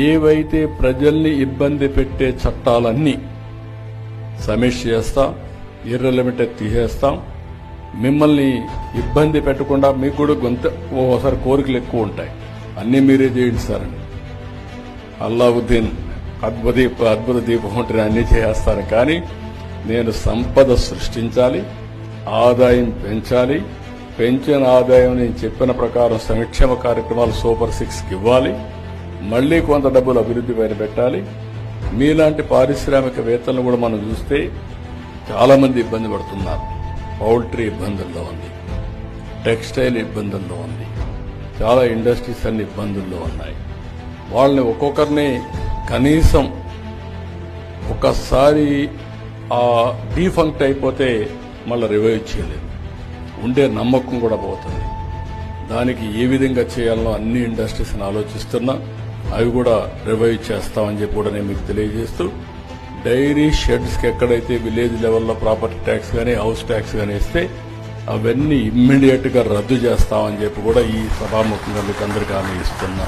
ఏవైతే ప్రజల్ని ఇబ్బంది పెట్టే చట్టాలన్నీ సమీక్ష చేస్తాం, ఇర్రెలవెంట్ తీసేస్తాం. మిమ్మల్ని ఇబ్బంది పెట్టకుండా మీకు కూడా ఓసారి కోరికలు ఎక్కువ ఉంటాయి, అన్నీ మీరే చేయండి సార్ అని. అల్లావుద్దీన్ అద్భుత దీపం ఉంటే అన్నీ చేస్తాను. కానీ నేను సంపద సృష్టించాలి, ఆదాయం పెంచాలి. పెంచిన ఆదాయం నేను చెప్పిన ప్రకారం సంక్షేమ కార్యక్రమాలు సూపర్ 6కి ఇవ్వాలి. మళ్లీ కొంత డబ్బులు అభివృద్ధి పైన పెట్టాలి. మీలాంటి పారిశ్రామికవేత్తలను కూడా మనం చూస్తే చాలా మంది ఇబ్బంది పడుతున్నారు. పౌల్ట్రీ ఇబ్బందుల్లో ఉంది, టెక్స్టైల్ ఇబ్బందుల్లో ఉంది, చాలా ఇండస్ట్రీస్ అన్ని ఇబ్బందుల్లో ఉన్నాయి. వాళ్ళని ఒక్కొక్కరిని కనీసం ఒకసారి డీఫంక్ట్ అయిపోతే మళ్ళీ రివైవ్ చేయలేదు, ఉండే నమ్మకం కూడా పోతుంది. దానికి ఏ విధంగా చేయాలనో అన్ని ఇండస్ట్రీస్ని ఆలోచిస్తున్నా, అవి కూడా రివైవ్ చేస్తామని చెప్పి కూడా నేను మీకు తెలియజేస్తూ, డైరీ షెడ్స్కి ఎక్కడైతే విలేజ్ లెవెల్లో ప్రాపర్టీ ట్యాక్స్ కానీ హౌస్ ట్యాక్స్ కానీ ఇస్తే అవన్నీ ఇమ్మీడియట్ గా రద్దు చేస్తామని చెప్పి కూడా ఈ సభాముఖంగా మీకు అందరికీ హామీ ఇస్తున్నా.